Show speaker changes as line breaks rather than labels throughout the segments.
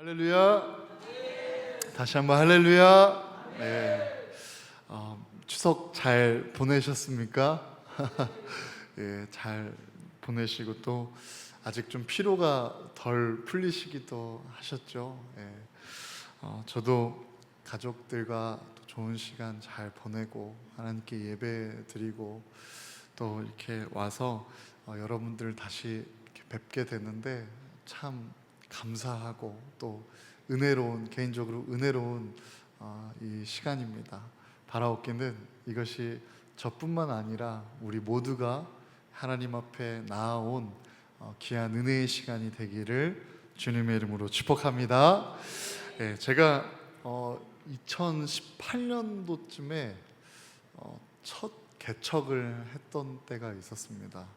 할렐루야. 다시 한번 할렐루야. 네. 추석 잘 보내셨습니까? 예, 잘 보내시고 또 아직 좀 피로가 덜 풀리시기도 하셨죠. 예. 저도 가족들과 또 좋은 시간 잘 보내고 하나님께 예배 드리고 또 이렇게 와서 여러분들 다시 이렇게 뵙게 되는데 참 감사하고 또 은혜로운, 개인적으로 은혜로운 이 시간입니다. 바라옵기는 이것이 저뿐만 아니라 우리 모두가 하나님 앞에 나아온 귀한 은혜의 시간이 되기를 주님의 이름으로 축복합니다. 예, 제가 2018년도쯤에 첫 개척을 했던 때가 있었습니다.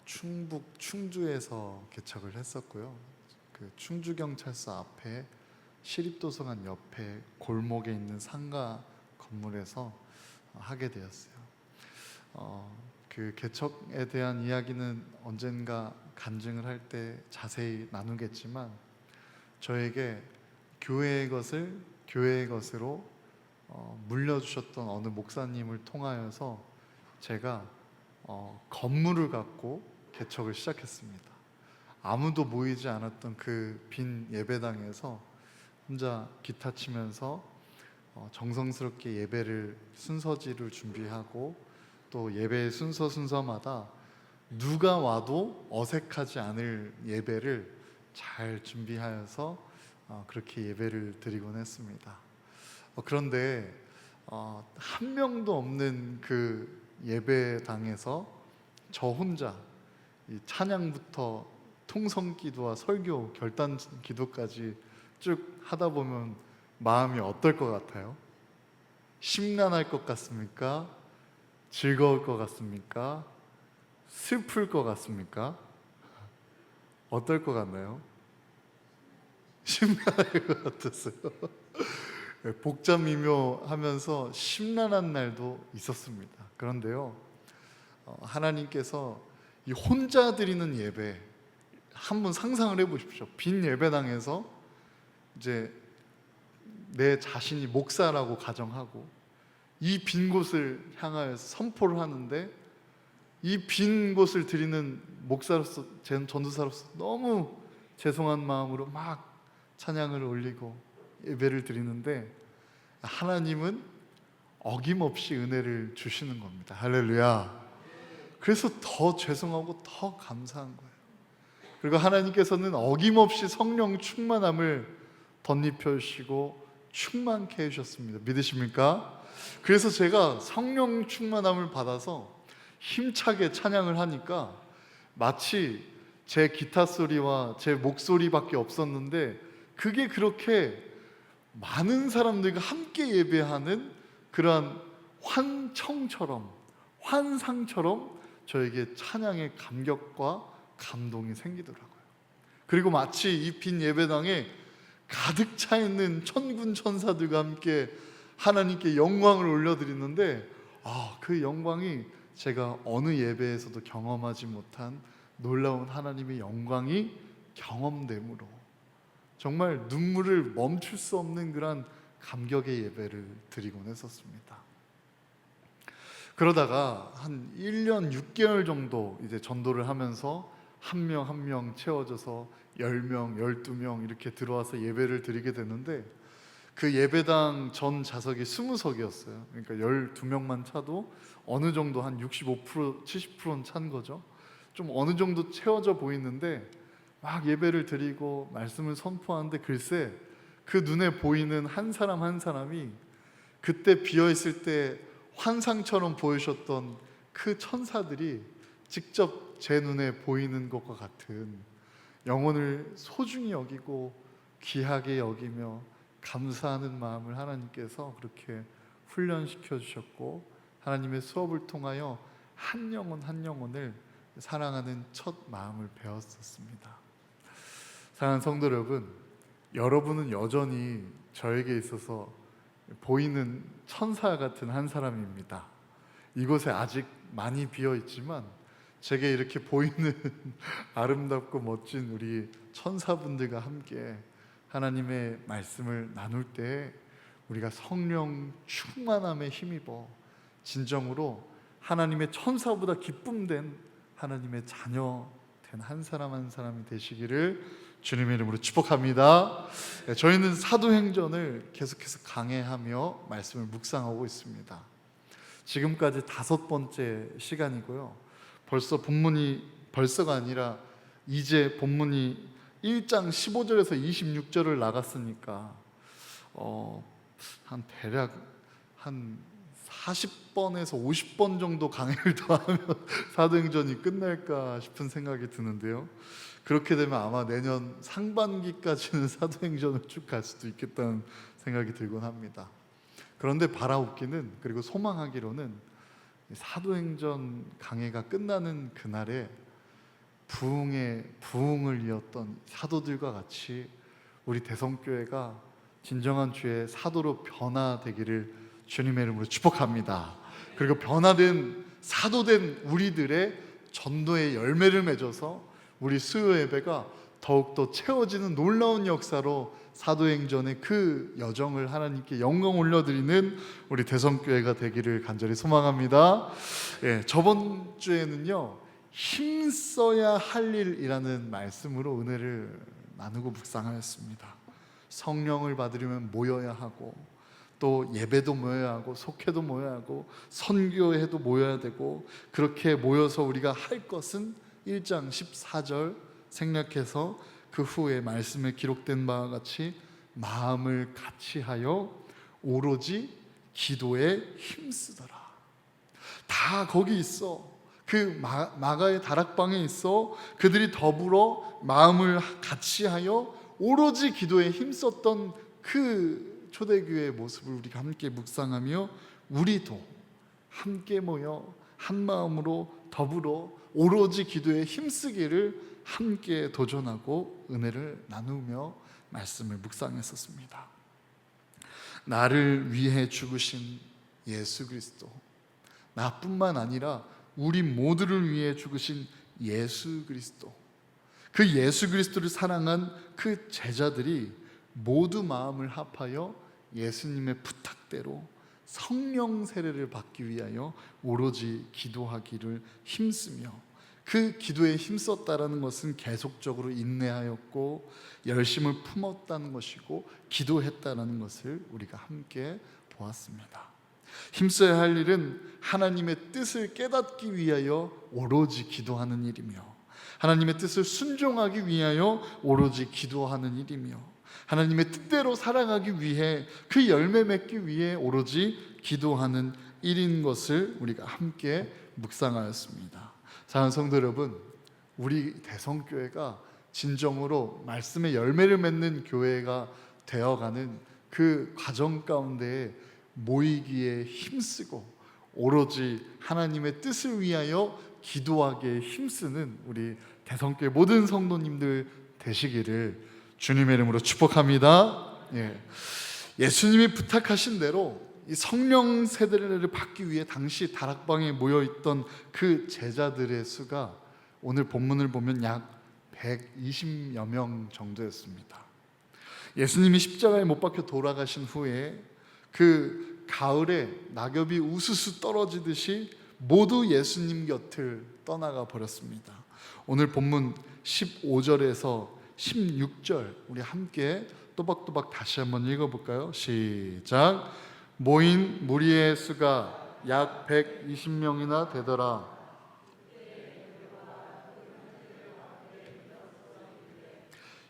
충북 충주에서 개척을 했었고요. 그 충주경찰서 앞에 시립도서관 옆에 골목에 있는 상가 건물에서 하게 되었어요. 그 개척에 대한 이야기는 언젠가 간증을 할 때 자세히 나누겠지만 저에게 교회의 것을 교회의 것으로 물려주셨던 어느 목사님을 통하여서 제가 건물을 갖고 개척을 시작했습니다. 아무도 모이지 않았던 그 빈 예배당에서 혼자 기타 치면서 정성스럽게 예배를 순서지를 준비하고 또 예배의 순서마다 누가 와도 어색하지 않을 예배를 잘 준비하여서 그렇게 예배를 드리곤 했습니다. 그런데 한 명도 없는 그 예배당에서 저 혼자 이 찬양부터 통성기도와 설교, 결단 기도까지 쭉 하다 보면 마음이 어떨 것 같아요? 심란할 것 같습니까? 즐거울 것 같습니까? 슬플 것 같습니까? 어떨 것 같나요? 심란할 것 같았어요. 복잡미묘하면서 심란한 날도 있었습니다. 그런데요, 하나님께서 이 혼자 드리는 예배 한번 상상을 해보십시오. 빈 예배당에서 이제 내 자신이 목사라고 가정하고 이 빈 곳을 향하여 선포를 하는데 이 빈 곳을 드리는 목사로서, 전도사로서 너무 죄송한 마음으로 막 찬양을 올리고 예배를 드리는데 하나님은 어김없이 은혜를 주시는 겁니다. 할렐루야. 그래서 더 죄송하고 더 감사한 거예요. 그리고 하나님께서는 어김없이 성령 충만함을 덧입혀 주시고 충만케 해주셨습니다. 믿으십니까? 그래서 제가 성령 충만함을 받아서 힘차게 찬양을 하니까 마치 제 기타 소리와 제 목소리밖에 없었는데 그게 그렇게 많은 사람들과 함께 예배하는 그러한 환청처럼, 환상처럼 저에게 찬양의 감격과 감동이 생기더라고요. 그리고 마치 이 빈 예배당에 가득 차 있는 천군 천사들과 함께 하나님께 영광을 올려드리는데 그 영광이 제가 어느 예배에서도 경험하지 못한 놀라운 하나님의 영광이 경험됨으로 정말 눈물을 멈출 수 없는 그런 감격의 예배를 드리곤 했었습니다. 그러다가 한 1년 6개월 정도 이제 전도를 하면서 한 명 한 명 채워져서 10명, 12명 이렇게 들어와서 예배를 드리게 됐는데 그 예배당 전 좌석이 20석이었어요. 그러니까 12명만 차도 어느 정도 한 65%, 70%는 찬 거죠. 좀 어느 정도 채워져 보이는데 막 예배를 드리고 말씀을 선포하는데 글쎄 그 눈에 보이는 한 사람 한 사람이 그때 비어있을 때 환상처럼 보이셨던 그 천사들이 직접 제 눈에 보이는 것과 같은 영혼을 소중히 여기고 귀하게 여기며 감사하는 마음을 하나님께서 그렇게 훈련시켜 주셨고 하나님의 수업을 통하여 한 영혼 한 영혼을 사랑하는 첫 마음을 배웠었습니다. 사랑하는 성도 여러분, 여러분은 여전히 저에게 있어서 보이는 천사 같은 한 사람입니다. 이곳에 아직 많이 비어 있지만 제게 이렇게 보이는 아름답고 멋진 우리 천사분들과 함께 하나님의 말씀을 나눌 때 우리가 성령 충만함에 힘입어 진정으로 하나님의 천사보다 기쁨된 하나님의 자녀 된 한 사람 한 사람이 되시기를 주님의 이름으로 축복합니다. 저희는 사도행전을 계속해서 강해하며 말씀을 묵상하고 있습니다. 지금까지 5번째 시간이고요. 벌써가 아니라 이제 본문이 1장 15절에서 26절을 나갔으니까 대략 한 40번에서 50번 정도 강해를 더하면 사도행전이 끝날까 싶은 생각이 드는데요. 그렇게 되면 아마 내년 상반기까지는 사도행전을 쭉 갈 수도 있겠다는 생각이 들곤 합니다. 그런데 바라옵기는, 그리고 소망하기로는 사도행전 강해가 끝나는 그날에 부흥을 이었던 사도들과 같이 우리 대성교회가 진정한 주의 사도로 변화되기를 주님의 이름으로 축복합니다. 그리고 변화된 사도된 우리들의 전도의 열매를 맺어서 우리 수요 예배가 더욱더 채워지는 놀라운 역사로 사도행전의 그 여정을 하나님께 영광 올려드리는 우리 대성교회가 되기를 간절히 소망합니다. 저번 주에는요, 힘써야 할 일이라는 말씀으로 은혜를 나누고 묵상하였습니다. 성령을 받으려면 모여야 하고, 또 예배도 모여야 하고, 속회도 모여야 하고, 선교회도 모여야 되고, 그렇게 모여서 우리가 할 것은 1장 14절 생략해서 그 후에 말씀에 기록된 바와 같이 마음을 같이하여 오로지 기도에 힘쓰더라. 다 거기 있어. 그 마가의 다락방에 있어 그들이 더불어 마음을 같이하여 오로지 기도에 힘썼던 그 초대교회의 모습을 우리가 함께 묵상하며 우리도 함께 모여 한 마음으로 더불어 오로지 기도에 힘쓰기를 함께 도전하고 은혜를 나누며 말씀을 묵상했었습니다. 나를 위해 죽으신 예수 그리스도, 나뿐만 아니라 우리 모두를 위해 죽으신 예수 그리스도, 그 예수 그리스도를 사랑한 그 제자들이 모두 마음을 합하여 예수님의 부탁대로 성령 세례를 받기 위하여 오로지 기도하기를 힘쓰며, 그 기도에 힘썼다라는 것은 계속적으로 인내하였고 열심을 품었다는 것이고 기도했다는 것을 우리가 함께 보았습니다. 힘써야 할 일은 하나님의 뜻을 깨닫기 위하여 오로지 기도하는 일이며, 하나님의 뜻을 순종하기 위하여 오로지 기도하는 일이며, 하나님의 뜻대로 살아가기 위해 그 열매 맺기 위해 오로지 기도하는 일인 것을 우리가 함께 묵상하였습니다. 사랑하는 성도 여러분, 우리 대성교회가 진정으로 말씀의 열매를 맺는 교회가 되어가는 그 과정 가운데 모이기에 힘쓰고 오로지 하나님의 뜻을 위하여 기도하기에 힘쓰는 우리 대성교회 모든 성도님들 되시기를 주님의 이름으로 축복합니다. 예수님이 부탁하신 대로 이 성령 세례를 받기 위해 당시 다락방에 모여있던 그 제자들의 수가 오늘 본문을 보면 약 120여 명 정도였습니다. 예수님이 십자가에 못 박혀 돌아가신 후에 그 가을에 낙엽이 우수수 떨어지듯이 모두 예수님 곁을 떠나가 버렸습니다. 오늘 본문 15절에서 16절 우리 함께 또박또박 다시 한번 읽어볼까요? 시작. 모인 무리의 수가 약 120명이나 되더라.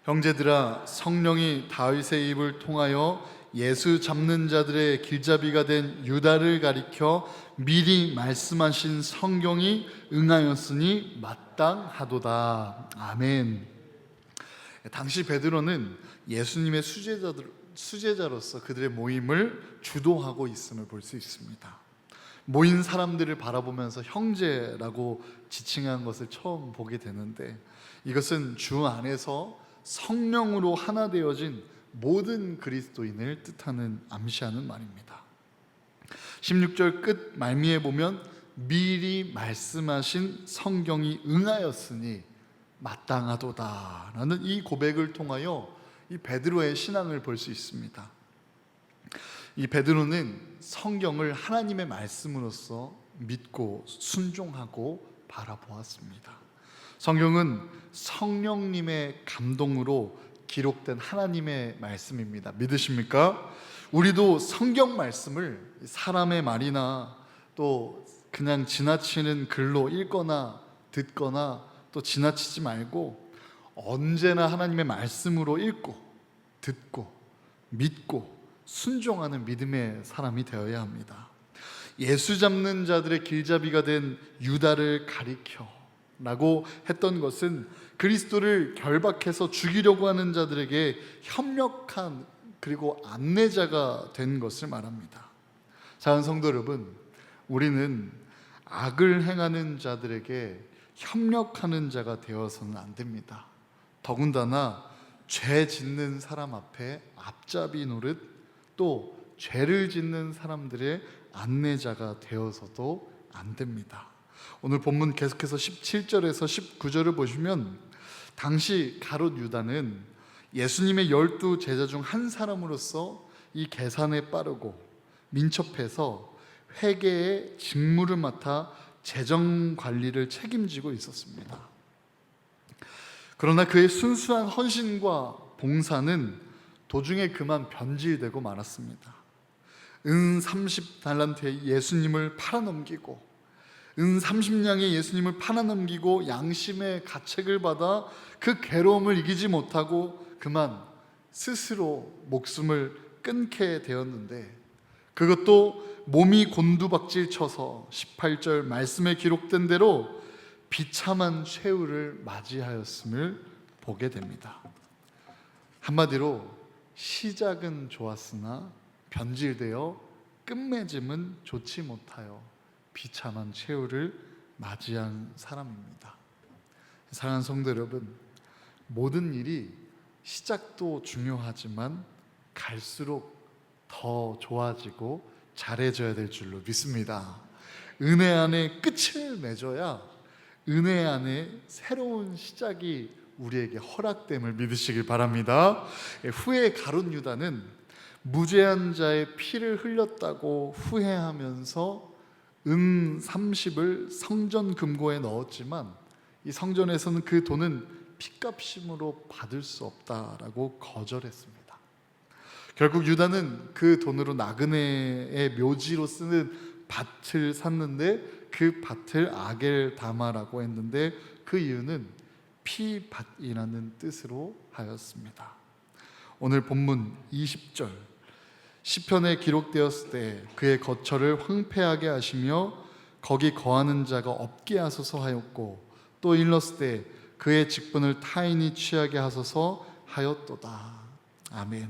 형제들아, 성령이 다윗의 입을 통하여 예수 잡는 자들의 길잡이가 된 유다를 가리켜 미리 말씀하신 성경이 응하였으니 마땅하도다. 아멘. 당시 베드로는 예수님의 수제자로서 그들의 모임을 주도하고 있음을 볼 수 있습니다. 모인 사람들을 바라보면서 형제라고 지칭한 것을 처음 보게 되는데, 이것은 주 안에서 성령으로 하나 되어진 모든 그리스도인을 뜻하는 암시하는 말입니다. 16절 끝 말미에 보면 미리 말씀하신 성경이 응하였으니 마땅하도다 라는 이 고백을 통하여 이 베드로의 신앙을 볼 수 있습니다. 이 베드로는 성경을 하나님의 말씀으로서 믿고 순종하고 바라보았습니다. 성경은 성령님의 감동으로 기록된 하나님의 말씀입니다. 믿으십니까? 우리도 성경 말씀을 사람의 말이나 또 그냥 지나치는 글로 읽거나 듣거나 또 지나치지 말고 언제나 하나님의 말씀으로 읽고 듣고 믿고 순종하는 믿음의 사람이 되어야 합니다. 예수 잡는 자들의 길잡이가 된 유다를 가리켜 라고 했던 것은 그리스도를 결박해서 죽이려고 하는 자들에게 협력한 그리고 안내자가 된 것을 말합니다. 사랑하는 성도 여러분, 우리는 악을 행하는 자들에게 협력하는 자가 되어서는 안 됩니다. 더군다나 죄 짓는 사람 앞에 앞잡이 노릇, 또 죄를 짓는 사람들의 안내자가 되어서도 안 됩니다. 오늘 본문 계속해서 17절에서 19절을 보시면 당시 가롯 유다는 예수님의 12 제자 중 한 사람으로서 이 계산에 빠르고 민첩해서 회계의 직무를 맡아 재정 관리를 책임지고 있었습니다. 그러나 그의 순수한 헌신과 봉사는 도중에 그만 변질되고 말았습니다. 은 30달란트에 예수님을 팔아넘기고 은 30냥에 예수님을 팔아넘기고 양심의 가책을 받아 그 괴로움을 이기지 못하고 그만 스스로 목숨을 끊게 되었는데, 그것도 몸이 곤두박질 쳐서 18절 말씀에 기록된 대로 비참한 최후를 맞이하였음을 보게 됩니다. 한마디로 시작은 좋았으나 변질되어 끝맺음은 좋지 못하여 비참한 최후를 맞이한 사람입니다. 사랑하는 성도 여러분, 모든 일이 시작도 중요하지만 갈수록 더 좋아지고 잘해져야 될 줄로 믿습니다. 은혜 안에 끝을 맺어야 은혜 안에 새로운 시작이 우리에게 허락됨을 믿으시길 바랍니다. 후에 가룟 유다는 무죄한 자의 피를 흘렸다고 후회하면서 은 30을 성전 금고에 넣었지만 이 성전에서는 그 돈은 핏값임으로 받을 수 없다라고 거절했습니다. 결국 유다는 그 돈으로 나그네의 묘지로 쓰는 밭을 샀는데 그 밭을 아겔다마라고 했는데 그 이유는 피밭이라는 뜻으로 하였습니다. 오늘 본문 20절 시편에 기록되었을 때 그의 거처를 황폐하게 하시며 거기 거하는 자가 없게 하소서 하였고, 또 일렀을 때 그의 직분을 타인이 취하게 하소서 하였도다. 아멘.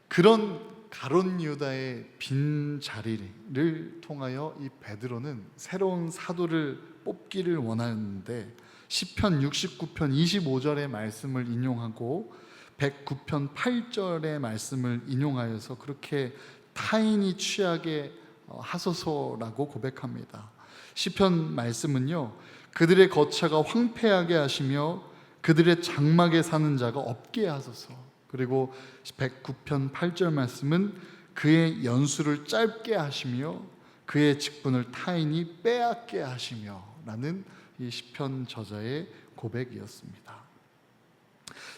그런 가룟 유다의 빈 자리를 통하여 이 베드로는 새로운 사도를 뽑기를 원하는데 시편 69편 25절의 말씀을 인용하고 109편 8절의 말씀을 인용하여서 그렇게 타인이 취하게 하소서라고 고백합니다. 시편 말씀은요, 그들의 거처가 황폐하게 하시며 그들의 장막에 사는 자가 없게 하소서. 그리고 109편 8절 말씀은 그의 연수를 짧게 하시며 그의 직분을 타인이 빼앗게 하시며 라는 이 시편 저자의 고백이었습니다.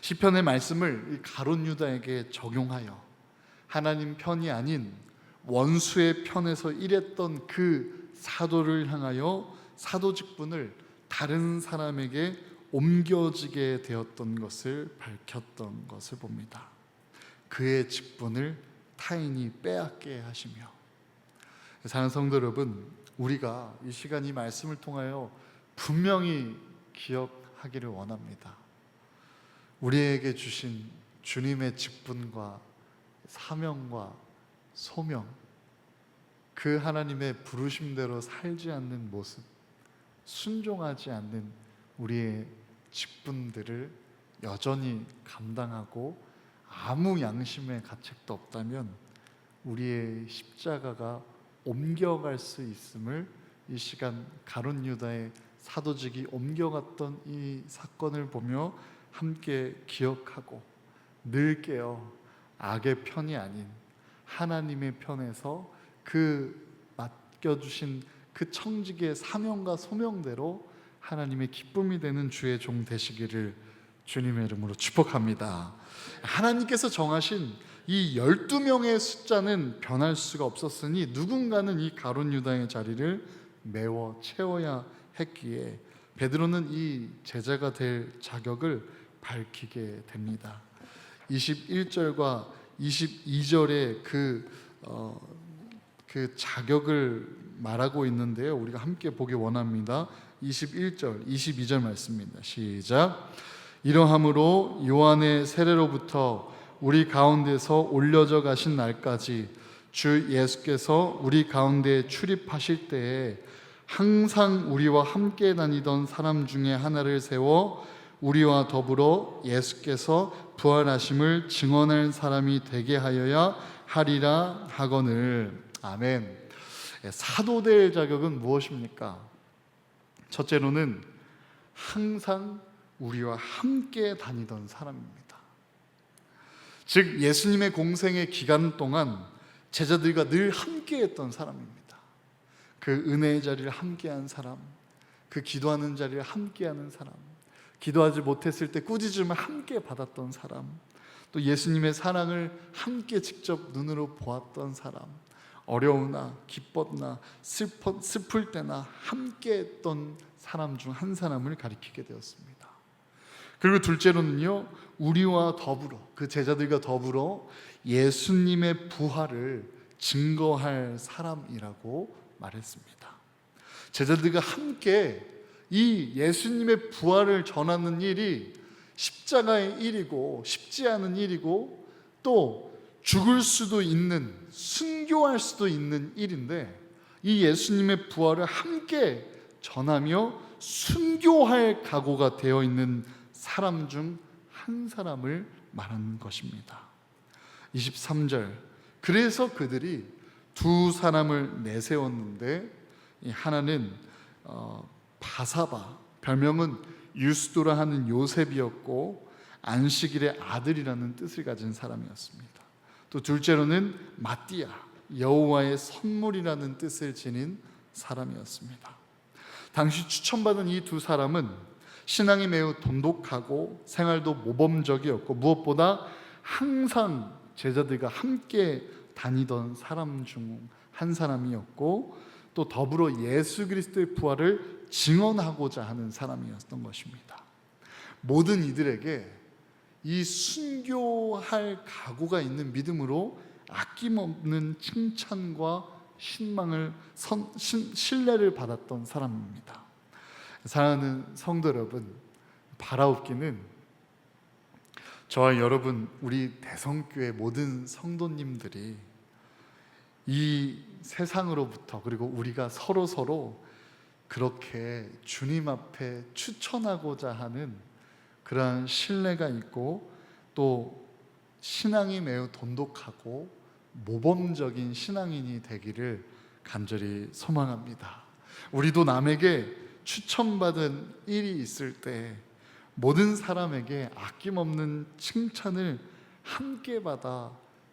시편의 말씀을 이 가룟 유다에게 적용하여 하나님 편이 아닌 원수의 편에서 일했던 그 사도를 향하여 사도 직분을 다른 사람에게 옮겨지게 되었던 것을 밝혔던 것을 봅니다. 그의 직분을 타인이 빼앗게 하시며. 사랑하는 성도 여러분, 우리가 이 시간 이 말씀을 통하여 분명히 기억하기를 원합니다. 우리에게 주신 주님의 직분과 사명과 소명, 그 하나님의 부르심대로 살지 않는 모습, 순종하지 않는 우리의 직분들을 여전히 감당하고 아무 양심의 가책도 없다면 우리의 십자가가 옮겨갈 수 있음을 이 시간 가룟 유다의 사도직이 옮겨갔던 이 사건을 보며 함께 기억하고 늘 깨어 악의 편이 아닌 하나님의 편에서 그 맡겨주신 그 청직의 사명과 소명대로 하나님의 기쁨이 되는 주의 종 되시기를 주님의 이름으로 축복합니다. 하나님께서 정하신 이 12명의 숫자는 변할 수가 없었으니 누군가는 이 가룟 유다의 자리를 메워 채워야 했기에 베드로는 이 제자가 될 자격을 밝히게 됩니다. 21절과 22절에 그 자격을 말하고 있는데요, 우리가 함께 보기 원합니다. 21절, 22절 말씀입니다. 시작. 이러함으로 요한의 세례로부터 우리 가운데서 올려져 가신 날까지 주 예수께서 우리 가운데에 출입하실 때에 항상 우리와 함께 다니던 사람 중에 하나를 세워 우리와 더불어 예수께서 부활하심을 증언할 사람이 되게 하여야 하리라 하거늘. 아멘. 사도 될 자격은 무엇입니까? 첫째로는 항상 우리와 함께 다니던 사람입니다. 즉 예수님의 공생의 기간 동안 제자들과 늘 함께했던 사람입니다. 그 은혜의 자리를 함께한 사람, 그 기도하는 자리를 함께하는 사람, 기도하지 못했을 때 꾸짖음을 함께 받았던 사람, 또 예수님의 사랑을 함께 직접 눈으로 보았던 사람, 어려우나 기뻤나 슬플 때나 함께했던 사람 중 한 사람을 가리키게 되었습니다. 그리고 둘째로는요, 우리와 더불어, 그 제자들과 더불어 예수님의 부활을 증거할 사람이라고 말했습니다. 제자들과 함께 이 예수님의 부활을 전하는 일이 십자가의 일이고 쉽지 않은 일이고 또 죽을 수도 있는, 순교할 수도 있는 일인데, 이 예수님의 부활을 함께 전하며 순교할 각오가 되어 있는 사람 중 한 사람을 말하는 것입니다. 23절, 그래서 그들이 두 사람을 내세웠는데 하나는 바사바, 별명은 유스도라 하는 요셉이었고 안식일의 아들이라는 뜻을 가진 사람이었습니다. 또 둘째로는 마띠아, 여호와의 선물이라는 뜻을 지닌 사람이었습니다. 당시 추천받은 이 두 사람은 신앙이 매우 돈독하고 생활도 모범적이었고 무엇보다 항상 제자들과 함께 다니던 사람 중 한 사람이었고 또 더불어 예수 그리스도의 부활을 증언하고자 하는 사람이었던 것입니다. 모든 이들에게 이 순교할 각오가 있는 믿음으로 아낌없는 칭찬과 신뢰를 받았던 사람입니다. 사랑하는 성도 여러분, 바라옵기는 저와 여러분, 우리 대성교회 모든 성도님들이 이 세상으로부터, 그리고 우리가 서로 그렇게 주님 앞에 추천하고자 하는 그러한 신뢰가 있고 또 신앙이 매우 돈독하고 모범적인 신앙인이 되기를 간절히 소망합니다. 우리도 남에게 추천받은 일이 있을 때 모든 사람에게 아낌없는 칭찬을 함께 받아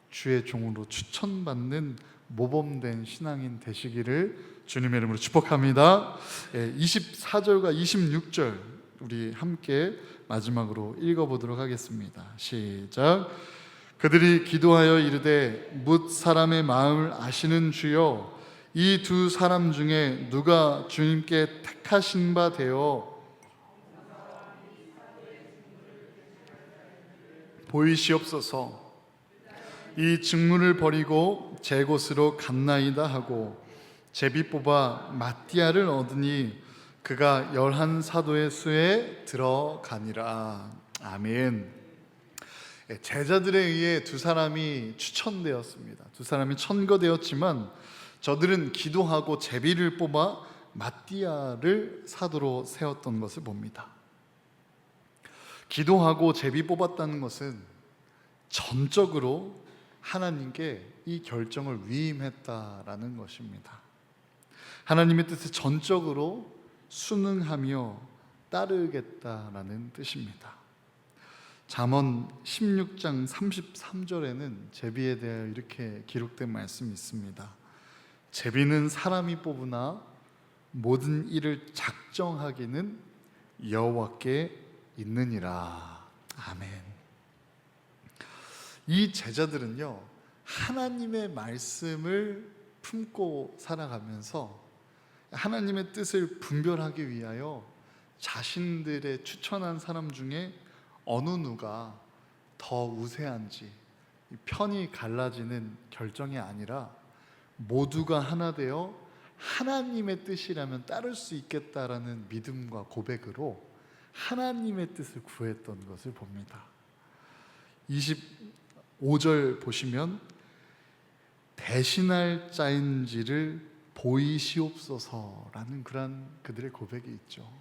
주의 종으로 추천받는 모범된 신앙인 되시기를 주님의 이름으로 축복합니다. 24절과 26절 우리 함께 마지막으로 읽어보도록 하겠습니다. 시작. 그들이 기도하여 이르되 뭇 사람의 마음을 아시는 주여, 이 두 사람 중에 누가 주님께 택하신 바 되어 보이시옵소서. 이 직무를 버리고 제 곳으로 갔나이다 하고 제비 뽑아 마띠아를 얻으니 그가 11 사도의 수에 들어가니라. 아멘. 제자들에 의해 두 사람이 추천되었습니다. 두 사람이 천거되었지만 저들은 기도하고 제비를 뽑아 마띠아를 사도로 세웠던 것을 봅니다. 기도하고 제비 뽑았다는 것은 전적으로 하나님께 이 결정을 위임했다라는 것입니다. 하나님의 뜻에 전적으로 순응하며 따르겠다라는 뜻입니다. 잠언 16장 33절에는 제비에 대하여 이렇게 기록된 말씀이 있습니다. 제비는 사람이 뽑으나 모든 일을 작정하기는 여호와께 있느니라. 아멘. 이 제자들은요, 하나님의 말씀을 품고 살아가면서 하나님의 뜻을 분별하기 위하여 자신들의 추천한 사람 중에 어느 누가 더 우세한지 편이 갈라지는 결정이 아니라 모두가 하나 되어 하나님의 뜻이라면 따를 수 있겠다라는 믿음과 고백으로 하나님의 뜻을 구했던 것을 봅니다. 25절 보시면 대신할 자인지를 보이시옵소서라는 그들의 고백이 있죠.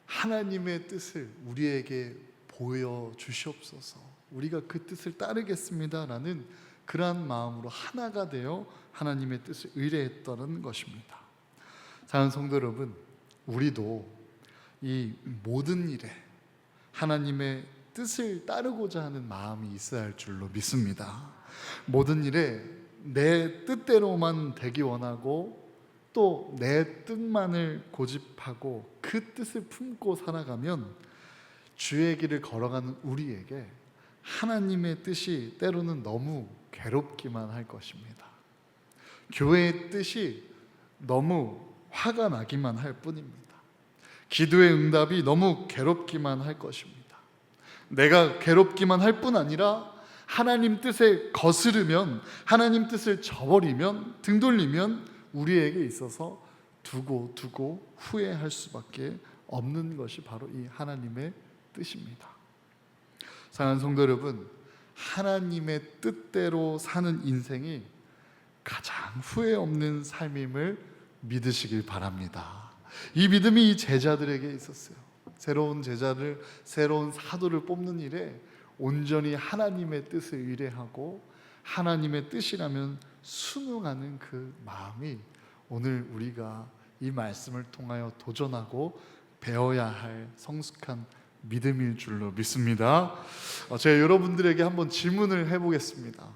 하나님의 뜻을 우리에게 보여주시옵소서, 우리가 그 뜻을 따르겠습니다라는 그러한 마음으로 하나가 되어 하나님의 뜻을 의뢰했다는 것입니다. 사랑하는 성도 여러분, 우리도 이 모든 일에 하나님의 뜻을 따르고자 하는 마음이 있어야 할 줄로 믿습니다. 모든 일에 내 뜻대로만 되기 원하고 또 내 뜻만을 고집하고 그 뜻을 품고 살아가면 주의 길을 걸어가는 우리에게 하나님의 뜻이 때로는 너무 괴롭기만 할 것입니다. 교회의 뜻이 너무 화가 나기만 할 뿐입니다. 기도의 응답이 너무 괴롭기만 할 것입니다. 내가 괴롭기만 할 뿐 아니라 하나님 뜻에 거스르면, 하나님 뜻을 저버리면, 등 돌리면 우리에게 있어서 두고 후회할 수밖에 없는 것이 바로 이 하나님의 뜻입니다. 사랑하는 성도 여러분, 하나님의 뜻대로 사는 인생이 가장 후회 없는 삶임을 믿으시길 바랍니다. 이 믿음이 이 제자들에게 있었어요. 새로운 제자를, 새로운 사도를 뽑는 일에 온전히 하나님의 뜻을 의뢰하고 하나님의 뜻이라면 순응하는 그 마음이 오늘 우리가 이 말씀을 통하여 도전하고 배워야 할 성숙한 믿음일 줄로 믿습니다. 제가 여러분들에게 한번 질문을 해보겠습니다.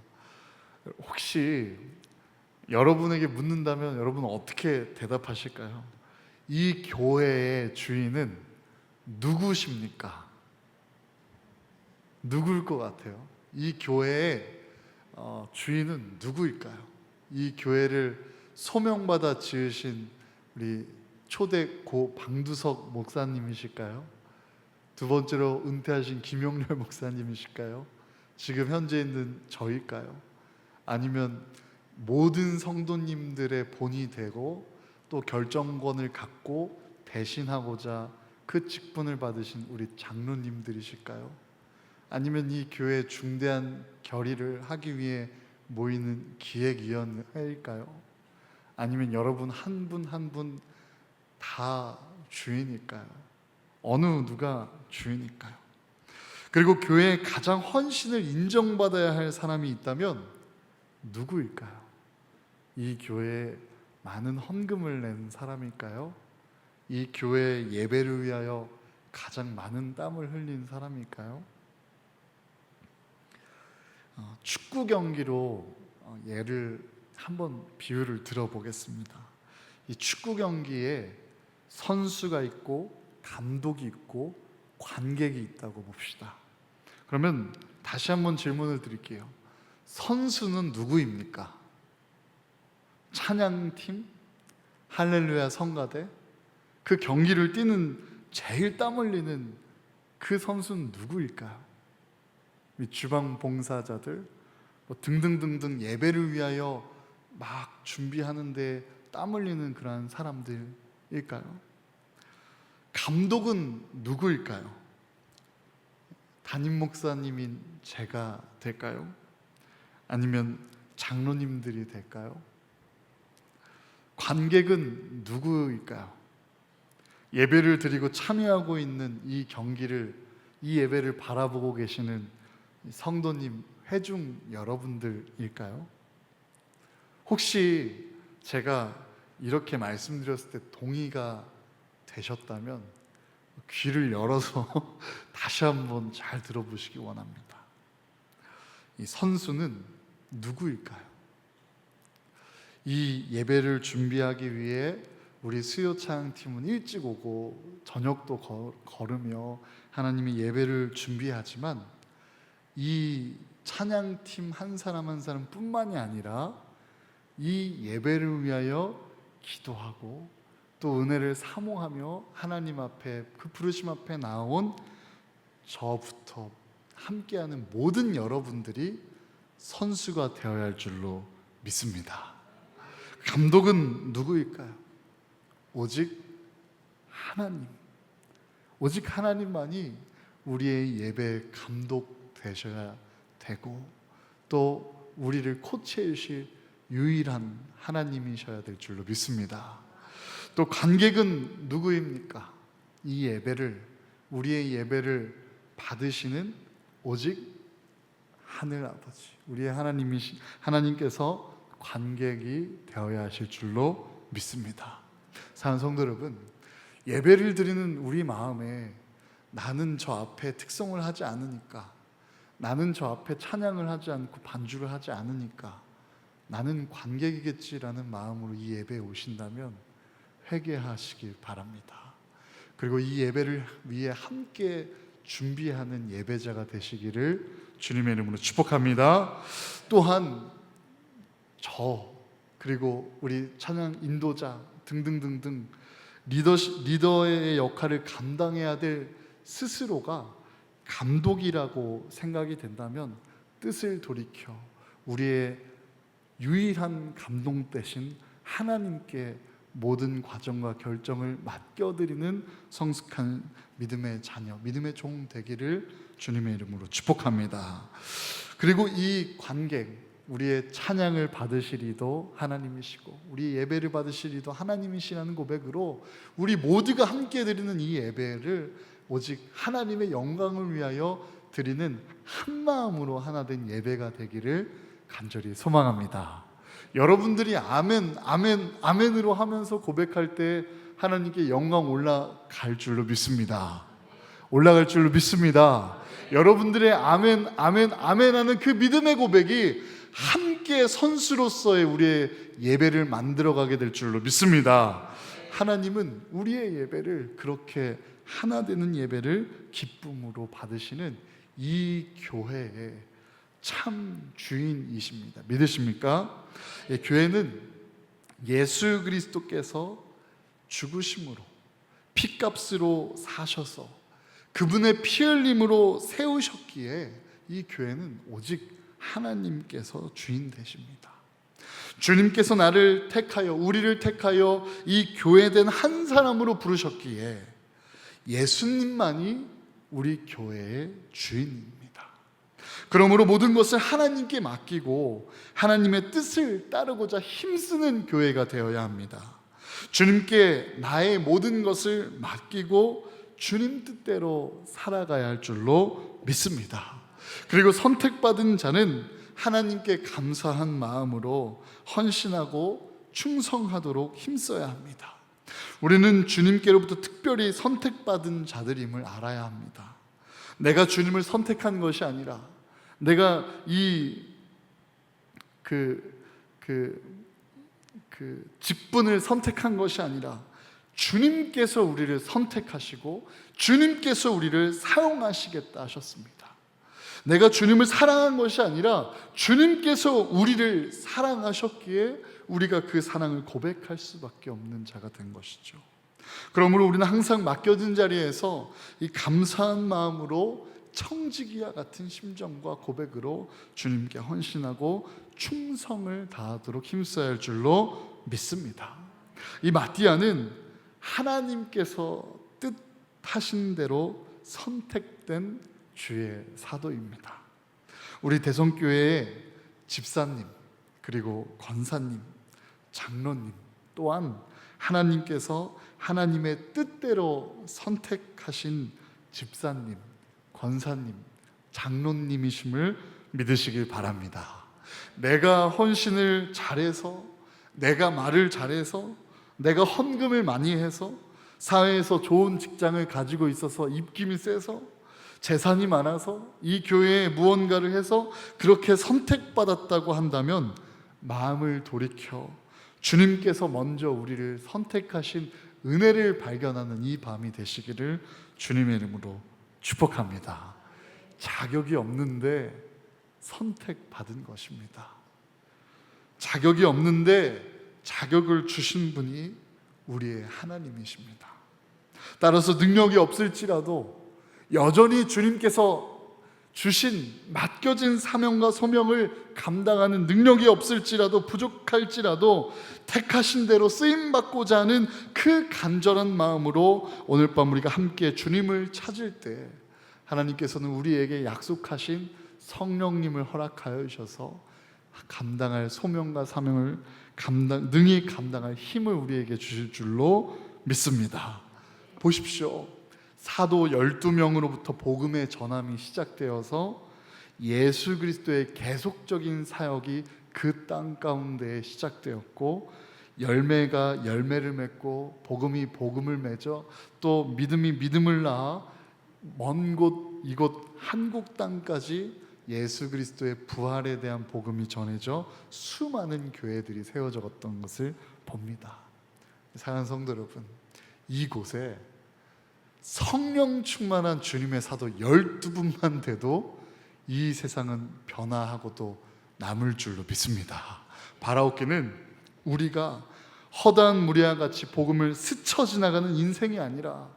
혹시 여러분에게 묻는다면 여러분은 어떻게 대답하실까요? 이 교회의 주인은 누구십니까? 누구일 것 같아요? 이 교회의 주인은 누구일까요? 이 교회를 소명받아 지으신 우리 초대 고 방두석 목사님이실까요? 두 번째로 은퇴하신 김용렬 목사님이실까요? 지금 현재 있는 저일까요? 아니면 모든 성도님들의 본이 되고 또 결정권을 갖고 대신하고자 그 직분을 받으신 우리 장로님들이실까요? 아니면 이 교회의 중대한 결의를 하기 위해 모이는 기획위원회일까요? 아니면 여러분 한 분 한 분 다 주인일까요? 어느 누가 주인일까요? 그리고 교회에 가장 헌신을 인정받아야 할 사람이 있다면 누구일까요? 이 교회에 많은 헌금을 낸 사람일까요? 이 교회의 예배를 위하여 가장 많은 땀을 흘린 사람일까요? 축구 경기로 예를 한번 비유를 들어보겠습니다. 이 축구 경기에 선수가 있고 감독이 있고 관객이 있다고 봅시다. 그러면 다시 한번 질문을 드릴게요. 선수는 누구입니까? 찬양팀? 할렐루야 성가대? 그 경기를 뛰는 제일 땀 흘리는 그 선수는 누구일까요? 주방 봉사자들 등등등등 예배를 위하여 막 준비하는데 땀 흘리는 그러한 사람들일까요? 감독은 누구일까요? 담임 목사님인 제가 될까요? 아니면 장로님들이 될까요? 관객은 누구일까요? 예배를 드리고 참여하고 있는 이 경기를, 이 예배를 바라보고 계시는 성도님, 회중 여러분들일까요? 혹시 제가 이렇게 말씀드렸을 때 동의가 되셨다면 귀를 열어서 다시 한번 잘 들어보시기 원합니다. 이 선수는 누구일까요? 이 예배를 준비하기 위해 우리 수요찬양팀은 일찍 오고 저녁도 걸으며 하나님의 예배를 준비하지만 이 찬양팀 한 사람 한 사람 뿐만이 아니라 이 예배를 위하여 기도하고 또 은혜를 사모하며 하나님 앞에 그 부르심 앞에 나온 저부터 함께하는 모든 여러분들이 선수가 되어야 할 줄로 믿습니다. 감독은 누구일까요? 오직 하나님, 오직 하나님만이 우리의 예배 감독 되셔야 되고 또 우리를 코치해 주실 유일한 하나님이셔야 될 줄로 믿습니다. 또 관객은 누구입니까? 이 예배를, 우리의 예배를 받으시는 오직 하늘 아버지, 우리의 하나님께서 관객이 되어야 하실 줄로 믿습니다. 사랑하는 성도 여러분, 예배를 드리는 우리 마음에 나는 저 앞에 특성을 하지 않으니까, 나는 저 앞에 찬양을 하지 않고 반주를 하지 않으니까 나는 관객이겠지라는 마음으로 이 예배에 오신다면 회개하시길 바랍니다. 그리고 이 예배를 위해 함께 준비하는 예배자가 되시기를 주님의 이름으로 축복합니다. 또한 그리고 우리 찬양 인도자 등등등등 리더의 역할을 감당해야 될 스스로가 감독이라고 생각이 된다면 뜻을 돌이켜 우리의 유일한 감독 대신 하나님께 모든 과정과 결정을 맡겨드리는 성숙한 믿음의 자녀, 믿음의 종 되기를 주님의 이름으로 축복합니다. 그리고 이 관객, 우리의 찬양을 받으실 이도 하나님이시고 우리 예배를 받으실 이도 하나님이시라는 고백으로 우리 모두가 함께 드리는 이 예배를 오직 하나님의 영광을 위하여 드리는 한 마음으로 하나 된 예배가 되기를 간절히 소망합니다. 여러분들이 아멘, 아멘, 아멘으로 하면서 고백할 때 하나님께 영광 올라갈 줄로 믿습니다. 올라갈 줄로 믿습니다. 여러분들의 아멘, 아멘, 아멘 하는 그 믿음의 고백이 함께 선수로서의 우리의 예배를 만들어가게 될 줄로 믿습니다. 하나님은 우리의 예배를 그렇게 하나 되는 예배를 기쁨으로 받으시는 이 교회의 참 주인이십니다. 믿으십니까? 교회는 예수 그리스도께서 죽으심으로 피값으로 사셔서 그분의 피 흘림으로 세우셨기에 이 교회는 오직 하나님께서 주인 되십니다. 주님께서 나를 택하여 우리를 택하여 이 교회된 한 사람으로 부르셨기에 예수님만이 우리 교회의 주인입니다. 그러므로 모든 것을 하나님께 맡기고 하나님의 뜻을 따르고자 힘쓰는 교회가 되어야 합니다. 주님께 나의 모든 것을 맡기고 주님 뜻대로 살아가야 할 줄로 믿습니다. 그리고 선택받은 자는 하나님께 감사한 마음으로 헌신하고 충성하도록 힘써야 합니다. 우리는 주님께로부터 특별히 선택받은 자들임을 알아야 합니다. 내가 주님을 선택한 것이 아니라 내가 직분을 선택한 것이 아니라 주님께서 우리를 선택하시고 주님께서 우리를 사용하시겠다 하셨습니다. 내가 주님을 사랑한 것이 아니라 주님께서 우리를 사랑하셨기에 우리가 그 사랑을 고백할 수밖에 없는 자가 된 것이죠. 그러므로 우리는 항상 맡겨진 자리에서 이 감사한 마음으로 청지기와 같은 심정과 고백으로 주님께 헌신하고 충성을 다하도록 힘써야 할 줄로 믿습니다. 이 마띠아는 하나님께서 뜻하신 대로 선택된 주의 사도입니다. 우리 대성교회의 집사님 그리고 권사님, 장로님 또한 하나님께서 하나님의 뜻대로 선택하신 집사님, 권사님, 장로님이심을 믿으시길 바랍니다. 내가 헌신을 잘해서, 내가 말을 잘해서, 내가 헌금을 많이 해서, 사회에서 좋은 직장을 가지고 있어서 입김이 세서 재산이 많아서 이 교회에 무언가를 해서 그렇게 선택받았다고 한다면 마음을 돌이켜 주님께서 먼저 우리를 선택하신 은혜를 발견하는 이 밤이 되시기를 주님의 이름으로 축복합니다. 자격이 없는데 선택받은 것입니다. 자격이 없는데 자격을 주신 분이 우리의 하나님이십니다. 따라서 능력이 없을지라도 여전히 주님께서 주신 맡겨진 사명과 소명을 감당하는 능력이 없을지라도 부족할지라도 택하신 대로 쓰임받고자 하는 그 간절한 마음으로 오늘 밤 우리가 함께 주님을 찾을 때 하나님께서는 우리에게 약속하신 성령님을 허락하여 주셔서 감당할 소명과 사명을 능히 감당할 힘을 우리에게 주실 줄로 믿습니다. 보십시오. 사도 12명으로부터 복음의 전함이 시작되어서 예수 그리스도의 계속적인 사역이 그 땅 가운데 시작되었고, 열매가 열매를 맺고 복음이 복음을 맺어 또 믿음이 믿음을 낳아 먼 곳 이곳 한국 땅까지 예수 그리스도의 부활에 대한 복음이 전해져 수많은 교회들이 세워졌던 것을 봅니다. 사랑하는 성도 여러분, 이곳에 성령 충만한 주님의 사도 12분만 돼도 이 세상은 변화하고도 남을 줄로 믿습니다. 바라옵기는 우리가 허다한 무리와 같이 복음을 스쳐 지나가는 인생이 아니라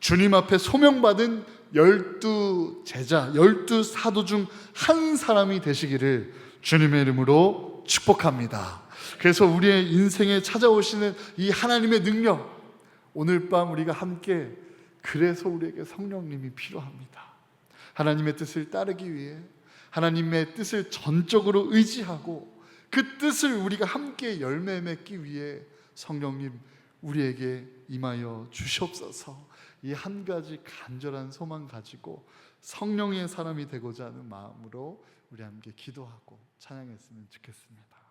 주님 앞에 소명받은 12제자, 12사도 중 한 사람이 되시기를 주님의 이름으로 축복합니다. 그래서 우리의 인생에 찾아오시는 이 하나님의 능력, 오늘 밤 우리가 함께, 그래서 우리에게 성령님이 필요합니다. 하나님의 뜻을 따르기 위해 하나님의 뜻을 전적으로 의지하고 그 뜻을 우리가 함께 열매 맺기 위해 성령님 우리에게 임하여 주시옵소서. 이 한 가지 간절한 소망 가지고 성령의 사람이 되고자 하는 마음으로 우리 함께 기도하고 찬양했으면 좋겠습니다.